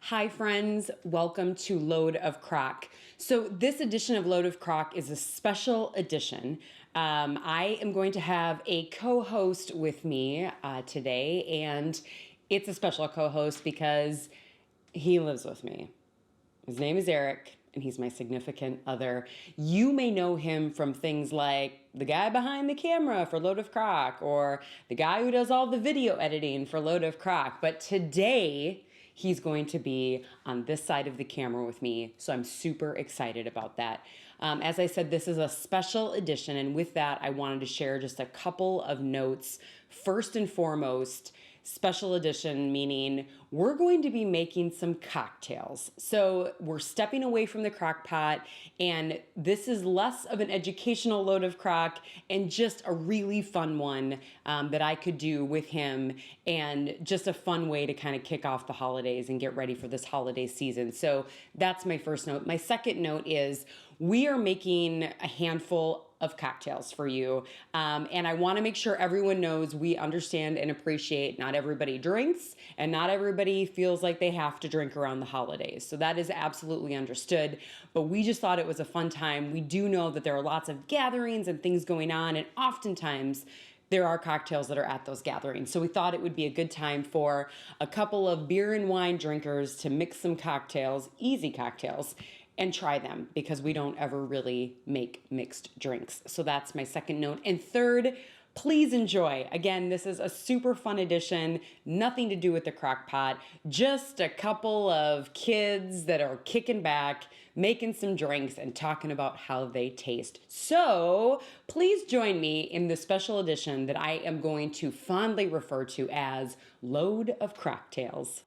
Hi friends, welcome to Load of Crock. So this edition of Load of Crock is a special edition. I am going to have a co-host with me today, and it's a special co-host because he lives with me. His name is Eric, and he's my significant other. You may know him from things like the guy behind the camera for Load of Crock, or the guy who does all the video editing for Load of Crock. But today, he's going to be on this side of the camera with me, so I'm super excited about that. As I said, this is a special edition, and with that, I wanted to share just a couple of notes. First and foremost, special edition, meaning we're going to be making some cocktails. So we're stepping away from the crock pot, and this is less of an educational Load of Crock and just a really fun one that I could do with him, and just a fun way to kind of kick off the holidays and get ready for this holiday season. So that's my first note. My second note is we are making a handful of cocktails for you. And I want to make sure everyone knows we understand and appreciate not everybody drinks and not everybody feels like they have to drink around the holidays. So that is absolutely understood. But we just thought it was a fun time. We do know that there are lots of gatherings and things going on, and oftentimes there are cocktails that are at those gatherings. So we thought it would be a good time for a couple of beer and wine drinkers to mix some cocktails, easy cocktails, and try them, because we don't ever really make mixed drinks. So that's my second note. And third, please enjoy. Again, this is a super fun edition, nothing to do with the crock pot, just a couple of kids that are kicking back, making some drinks, and talking about how they taste. So please join me in the special edition that I am going to fondly refer to as Load of Crocktails.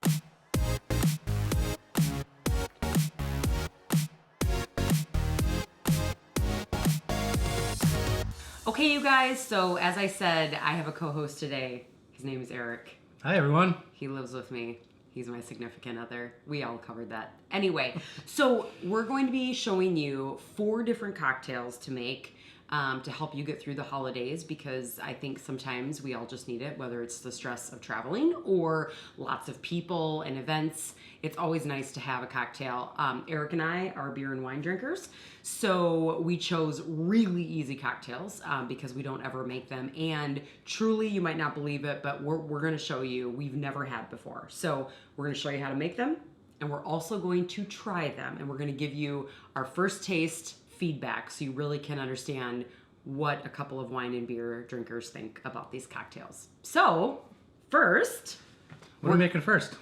Okay, you guys, so as I said, I have a co-host today. His name is Eric. Hi, everyone. He lives with me. He's my significant other. We all covered that. Anyway, so we're going to be showing you 4 different cocktails to make to help you get through the holidays, because I think sometimes we all just need it, whether it's the stress of traveling or lots of people and events. It's always nice to have a cocktail. Eric and I are beer and wine drinkers, so we chose really easy cocktails because we don't ever make them. And truly, you might not believe it, but we're going to show you, we've never had before. So we're going to show you how to make them, and we're also going to try them, and we're going to give you our first taste feedback so you really can understand what a couple of wine and beer drinkers think about these cocktails. So, first, what are we making first?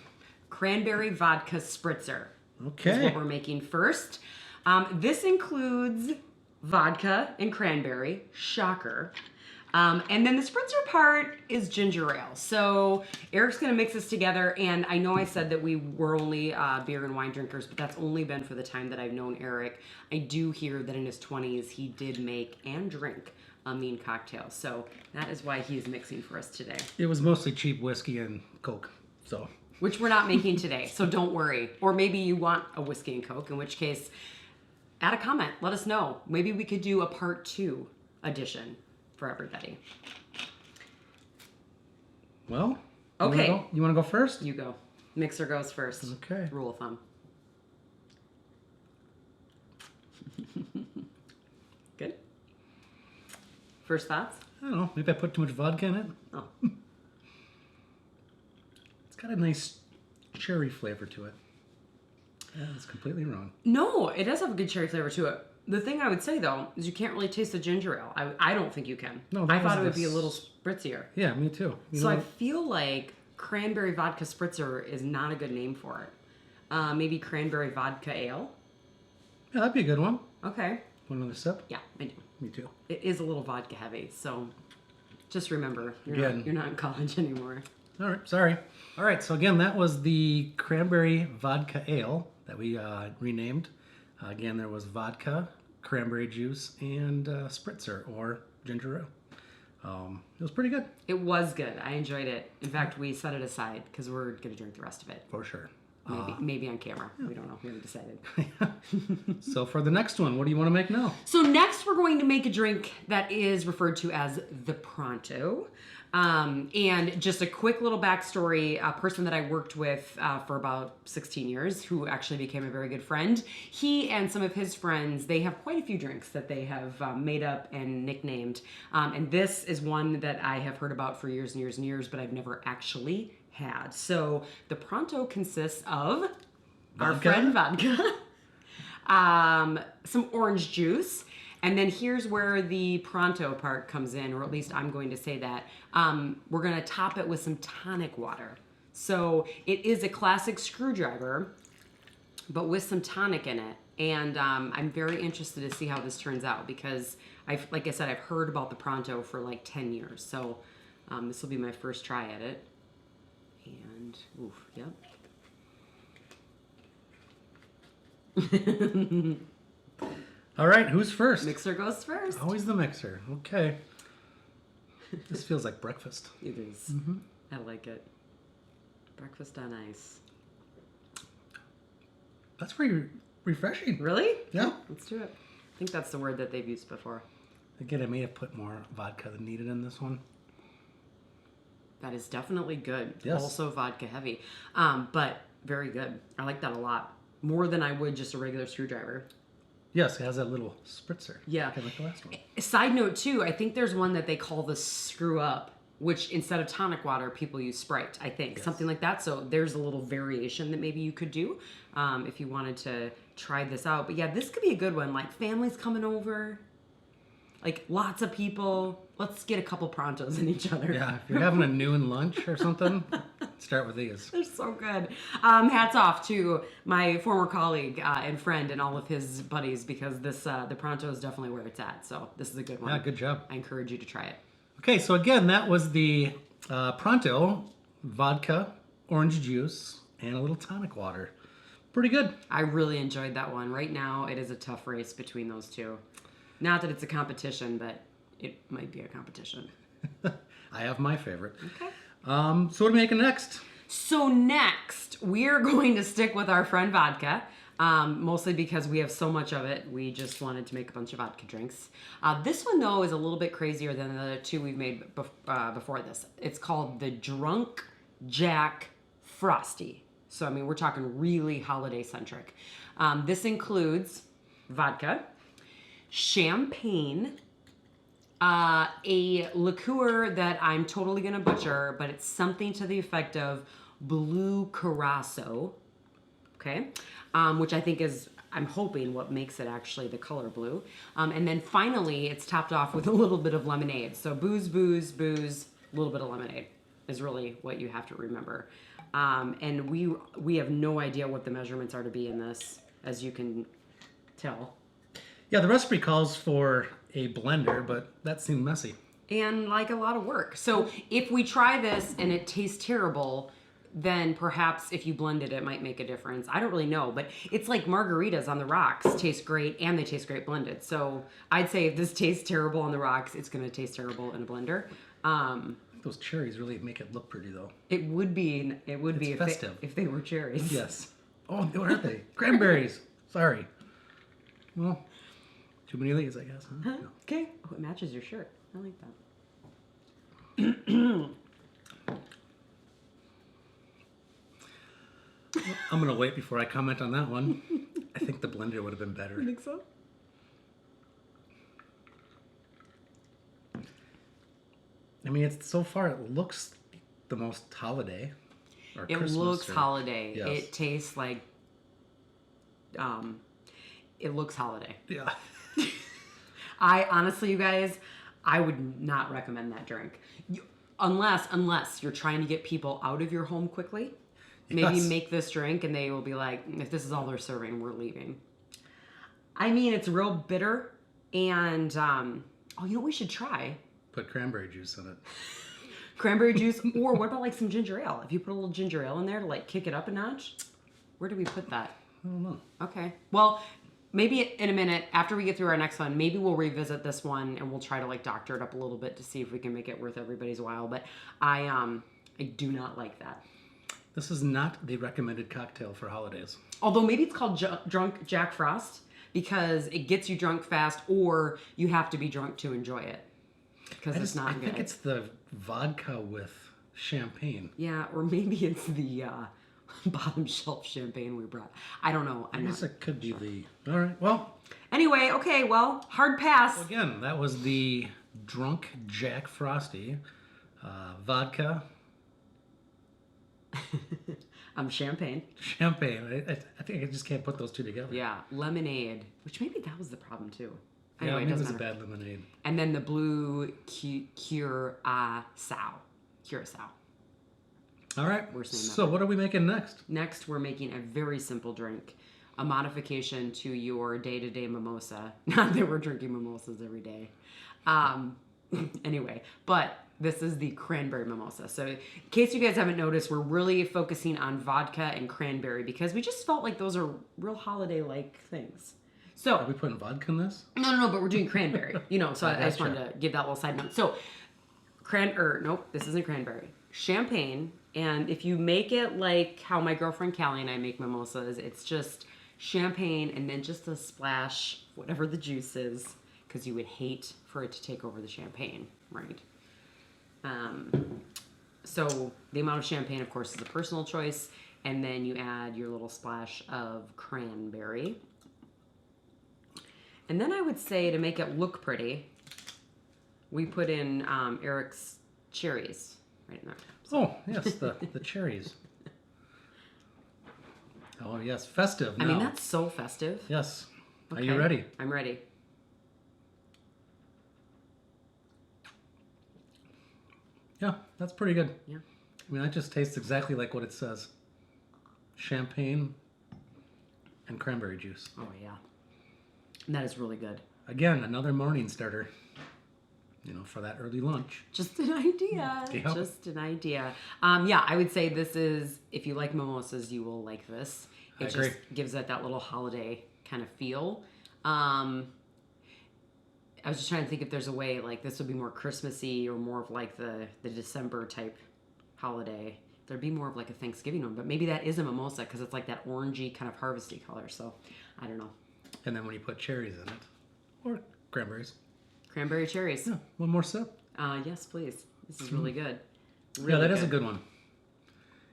Cranberry vodka spritzer. Okay. Is what we're making first. This includes vodka and cranberry. Shocker. And then the spritzer part is ginger ale. So Eric's gonna mix this together, and I know I said that we were only beer and wine drinkers, but that's only been for the time that I've known Eric. I do hear that in his 20s he did make and drink a mean cocktail. So that is why he's mixing for us today. It was mostly cheap whiskey and Coke, so. Which we're not making today, so don't worry. Or maybe you want a whiskey and Coke, in which case, add a comment, let us know. Maybe we could do a part 2 edition for everybody. Well, okay. You want to go first? You go. Mixer goes first. Okay. Rule of thumb. Good. First thoughts? I don't know. Maybe I put too much vodka in it. Oh. It's got a nice cherry flavor to it. Yeah, that's completely wrong. No, it does have a good cherry flavor to it. The thing I would say, though, is you can't really taste the ginger ale. I don't think you can. No, I thought it would be a little spritzier. Yeah, me too. So I feel like cranberry vodka spritzer is not a good name for it. Maybe cranberry vodka ale? Yeah, that'd be a good one. Okay. Want another sip? Yeah, I do. Me too. It is a little vodka heavy, so just remember, you're not in college anymore. All right, sorry. All right, so again, that was the cranberry vodka ale that we renamed. Again, there was vodka, cranberry juice, and spritzer, or ginger ale. It was pretty good. It was good. I enjoyed it. In fact, we set it aside because we're going to drink the rest of it. For sure. Maybe on camera. We don't know. We haven't decided. So for the next one, what do you want to make now? So next we're going to make a drink that is referred to as the Pronto. And just a quick little backstory, a person that I worked with for about 16 years who actually became a very good friend. He and some of his friends, they have quite a few drinks that they have made up and nicknamed. And this is one that I have heard about for years and years and years, but I've never actually had. So the Pronto consists of our friend Vodka, some orange juice, and then here's where the Pronto part comes in, or at least I'm going to say that. We're going to top it with some tonic water. So it is a classic screwdriver, but with some tonic in it. And I'm very interested to see how this turns out because, like I said, I've heard about the Pronto for like 10 years. So this will be my first try at it. And, oof, yep. All right, who's first? Mixer goes first. Always the mixer. Okay. This feels like breakfast. It is. I like it. Breakfast on ice. That's pretty refreshing. Really? Yeah. Let's do it. I think that's the word that they've used before. Again, I may have put more vodka than needed in this one. That is definitely good. Yes. Also vodka heavy. But very good. I like that a lot. More than I would just a regular screwdriver. Yes, it has that little spritzer. Yeah. Kind of like the last one. Side note too, I think there's one that they call the screw up, which instead of tonic water, people use Sprite, I think. Yes. Something like that. So there's a little variation that maybe you could do if you wanted to try this out. But yeah, this could be a good one. Like families coming over, like lots of people. Let's get a couple Prontos in each other. Yeah, if you're having a noon lunch or something, start with these. They're so good. Hats off to my former colleague and friend and all of his buddies because this the Pronto is definitely where it's at. So this is a good one. Yeah, good job. I encourage you to try it. Okay, so again, that was the Pronto, vodka, orange juice, and a little tonic water. Pretty good. I really enjoyed that one. Right now, it is a tough race between those two. Not that it's a competition, but it might be a competition. I have my favorite. Okay. So what are we making next? So next, we're going to stick with our friend Vodka, mostly because we have so much of it. We just wanted to make a bunch of vodka drinks. This one, though, is a little bit crazier than the other two we've made before this. It's called the Drunk Jack Frosty. So, I mean, we're talking really holiday-centric. This includes vodka, champagne, a liqueur that I'm totally going to butcher, but it's something to the effect of blue curacao, okay? Which I think is, I'm hoping, what makes it actually the color blue. And then finally, it's topped off with a little bit of lemonade. So booze, booze, booze, a little bit of lemonade is really what you have to remember. And we have no idea what the measurements are to be in this, as you can tell. Yeah, the recipe calls for a blender, but that seemed messy. And like a lot of work. So if we try this and it tastes terrible, then perhaps if you blend it, it might make a difference. I don't really know, but it's like margaritas on the rocks taste great and they taste great blended. So I'd say if this tastes terrible on the rocks, it's going to taste terrible in a blender. Those cherries really make it look pretty, though. It would be festive. if they were cherries. Yes. Oh, what are they? Cranberries. Sorry. Well, too many of these, I guess. Huh? No. Okay. Oh, it matches your shirt. I like that. I'm going to wait before I comment on that one. I think the blender would have been better. You think so? I mean, so far it looks the most holiday. Or It Christmas looks or, holiday. Yes. It tastes like it looks holiday. Yeah. I honestly, you guys, I would not recommend that drink. Unless you're trying to get people out of your home quickly. Maybe Yes. make this drink and they will be like, if this is all they're serving, we're leaving. I mean, it's real bitter and, oh, you know what we should try? Put cranberry juice in it. Cranberry juice, or what about like some ginger ale? If you put a little ginger ale in there to like kick it up a notch, where do we put that? I don't know. Okay. Well, maybe in a minute, after we get through our next one, maybe we'll revisit this one and we'll try to like doctor it up a little bit to see if we can make it worth everybody's while. But I do not like that. This is not the recommended cocktail for holidays. Although maybe it's called drunk Jack Frost because it gets you drunk fast, or you have to be drunk to enjoy it because it's not good. I think it's the vodka with champagne. Yeah, or maybe it's the bottom shelf champagne we brought. I don't know. I guess it could be the... All right, well... Anyway, okay, well, hard pass. So again, that was the drunk Jack Frosty. Vodka. Champagne. Champagne. I think I just can't put those two together. Yeah, lemonade, which maybe that was the problem too. Yeah, Anyway, maybe it was doesn't a matter. bad lemonade. And then the blue curacao. Curacao. All right, Worst name so what are we making next? Next, we're making a very simple drink, a modification to your day-to-day mimosa. Not that we're drinking mimosas every day. Anyway, but this is the cranberry mimosa. So in case you guys haven't noticed, we're really focusing on vodka and cranberry because we just felt like those are real holiday-like things. So Are we putting vodka in this? no, but we're doing cranberry. So I just Sure. wanted to give that little side note. So nope, this isn't cranberry. Champagne, and if you make it like how my girlfriend Callie and I make mimosas, it's just champagne and then just a splash, whatever the juice is, because you would hate for it to take over the champagne, right? So the amount of champagne, of course, is a personal choice, and then you add your little splash of cranberry. And then I would say to make it look pretty, we put in Eric's cherries right in there. Oh, yes, the cherries. Oh, yes, festive now. I mean, that's so festive. Yes. Okay. Are you ready? I'm ready. Yeah, that's pretty good. Yeah. I mean, that just tastes exactly like what it says. Champagne and cranberry juice. Oh, yeah. And that is really good. Again, another morning starter. For that early lunch. Just an idea. Yep. Just an idea. Yeah, I would say this is, if you like mimosas, you will like this. I It agree. just gives it that little holiday kind of feel. I was just trying to think if there's a way, like, this would be more Christmassy or more of like the December type holiday. There'd be more of like a Thanksgiving one, but maybe that is a mimosa because it's like that orangey kind of harvesty color. So, I don't know. And then when you put cherries in it, or cranberries. Cranberry cherries. Yeah, one more sip. Yes, please. This is really good. Yeah, that is a good one.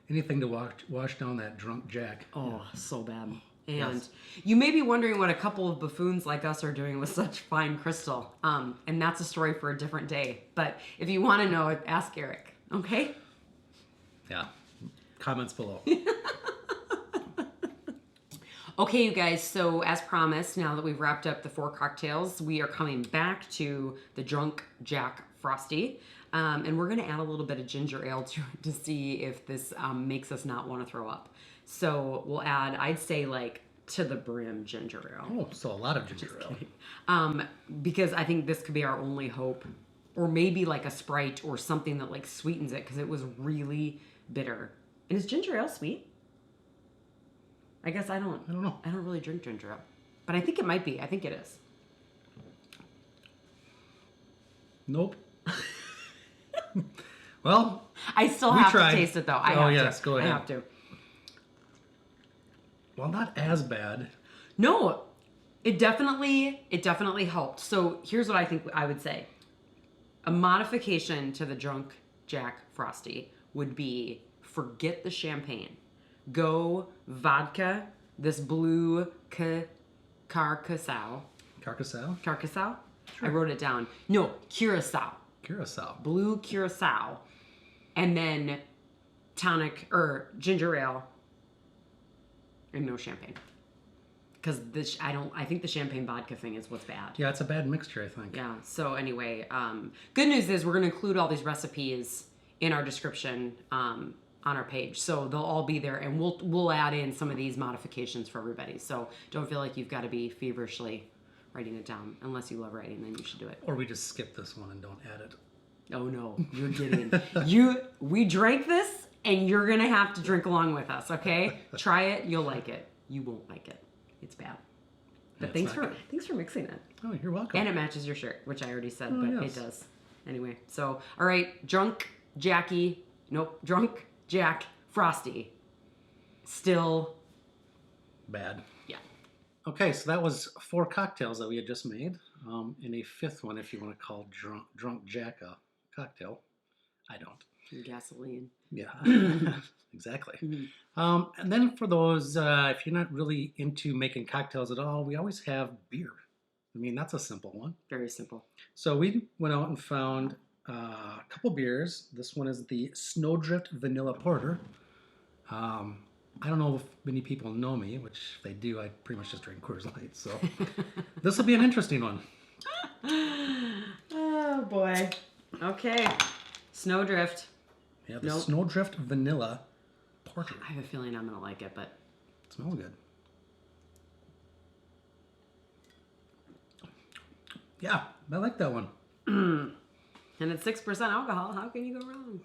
Anything to wash down that drunk Jack. Oh, so bad. And Yes. you may be wondering what a couple of buffoons like us are doing with such fine crystal. And that's a story for a different day. But if you want to know, ask Eric. Okay? Yeah. Comments below. Okay, you guys. So as promised, now that we've wrapped up the 4 cocktails, we are coming back to the Drunk Jack Frosty. And we're going to add a little bit of ginger ale to it to see if this makes us not want to throw up. So we'll add, I'd say, like, to the brim ginger ale. Oh, so a lot of ginger ale. Because I think this could be our only hope. Or maybe like a Sprite or something that like sweetens it because it was really bitter. And is ginger ale sweet? I guess I don't know. I don't really drink ginger ale. But I think it might be. I think it is. Nope. Well, I still We have tried. to taste it though. Oh, yes, go ahead. I have to. well, not as bad. No, it definitely helped. So here's what I think I would say. A modification to the Drunk Jack Frosty would be forget the champagne. Go vodka, this blue curacao. Carcassonne? Curacao? I wrote it down. No, curacao. Curacao. Blue curacao. And then tonic or ginger ale and no champagne. Because I think the champagne vodka thing is what's bad. Yeah, it's a bad mixture, I think. Yeah. So anyway, good news is we're going to include all these recipes in our description on our page, so they'll all be there, and we'll add in some of these modifications for everybody. So don't feel like you've got to be feverishly writing it down. Unless you love writing, then you should do it. Or we just skip this one and don't add it. Oh no, you're kidding. We drank this, and you're gonna have to drink along with us. Okay? Try it. You'll like it. You won't like it. It's bad. But Yeah, thanks it's not thanks for mixing it. Oh, you're welcome. And it matches your shirt, which I already said, Oh, but yes. it does. Anyway, so, all right, Drunk Jack frosty. Still, Bad. yeah. Okay, so that was 4 cocktails that we had just made, and a 5th one, if you want to call Drunk Jack a cocktail. I don't. Gasoline. Yeah, exactly. Mhm. And then for those, if you're not really into making cocktails at all, we always have beer. I mean, that's a simple one. Very simple. So we went out and found a couple beers. This one is the Snowdrift Vanilla Porter. I don't know if many people know me, which if they do, I pretty much just drink Coors Light. So this will be an interesting one. Oh boy. Okay. Snowdrift. Yeah, the Nope. Snowdrift Vanilla Porter. I have a feeling I'm gonna like it, but It smells good. Yeah, I like that one. and it's 6% alcohol. How can you go wrong?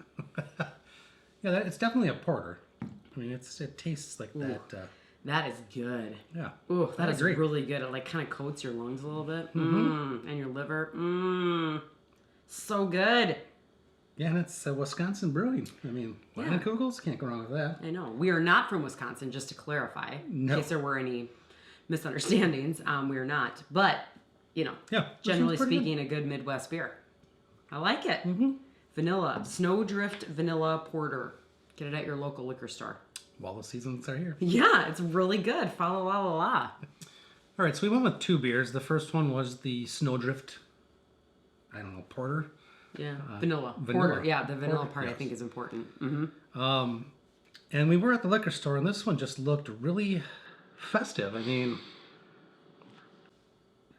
Yeah, it's definitely a porter. I mean, it tastes like that. That is good. Yeah. Ooh, that I is agree. really good. It like kind of coats your lungs a little bit. Mhm. And your liver. So good. Yeah, and it's Wisconsin brewing. I mean, Yeah. Kugels, can't go wrong with that. I know. We are not from Wisconsin, just to clarify. No. In case there were any misunderstandings. We are not. But, Yeah. this generally one's pretty good. speaking, a good Midwest beer. I like it. Mhm. Vanilla. Snowdrift Vanilla Porter. Get it at your local liquor store. While the seasons are here. Yeah, it's really good. Fa la la la la. All right, so we went with 2 beers. The first one was the Snowdrift, I don't know, porter. Yeah, vanilla. vanilla. Porter. Yeah, the vanilla Porter, part I yes. think is important. Mm-hmm. And we were at the liquor store, and this one just looked really festive. I mean,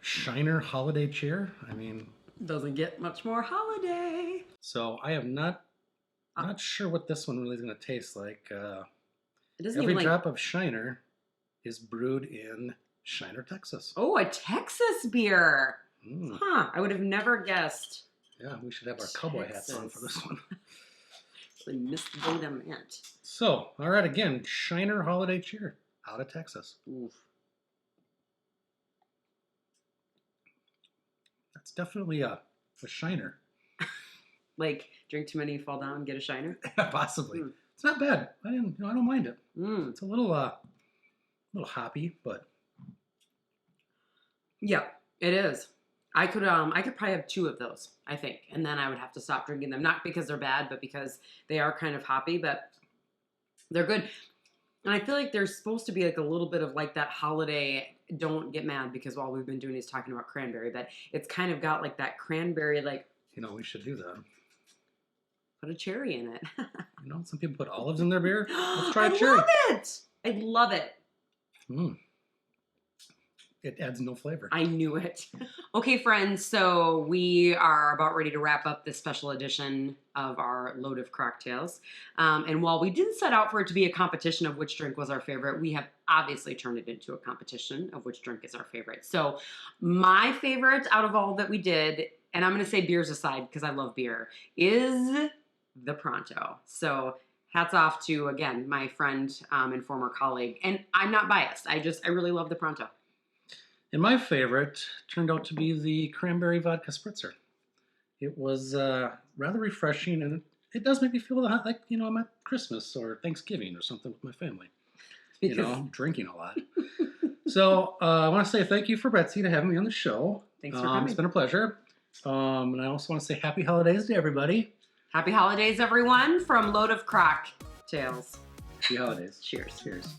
Shiner Holiday Cheer. I mean, Doesn't get much more holiday. so I am not sure what this one really is going to taste like. It doesn't Every even drop of Shiner is brewed in Shiner, Texas. Oh, a Texas beer. Mm. Huh. I would have never guessed. Yeah, we should have our cowboy hats on for this one. I missed the date on that. So, all right, again, Shiner Holiday Cheer out of Texas. Oof. That's definitely a Shiner. Like, drink too many, fall down, get a Shiner? Possibly. Mm. It's not bad. I don't mind it. Mm. It's a little hoppy, but Yeah, it is. I could probably have 2 of those, I think, and then I would have to stop drinking them. Not because they're bad, but because they are kind of hoppy, but they're good. And I feel like there's supposed to be like a little bit of like that holiday. Don't get mad because all we've been doing is talking about cranberry, but it's kind of got like that cranberry, like we should do that. put a cherry in it. Some people put olives in their beer. Let's try a cherry. I love it. I love it. Mm. It adds no flavor. I knew it. Okay, friends, so we are about ready to wrap up this special edition of our Load of Cocktails. And while we didn't set out for it to be a competition of which drink was our favorite, we have obviously turned it into a competition of which drink is our favorite. So my favorite out of all that we did, and I'm going to say beers aside because I love beer, is the Pronto. So hats off to, again, my friend and former colleague. And I'm not biased. I really love the Pronto. And my favorite turned out to be the Cranberry Vodka Spritzer. It was rather refreshing, and it does make me feel like, I'm at Christmas or Thanksgiving or something with my family. Drinking a lot. So I want to say thank you for Betsy to having me on the show. Thanks for coming. It's been a pleasure. And I also want to say happy holidays to everybody. Happy holidays, everyone, from Load of Crock Tales. Happy holidays. Cheers. Cheers.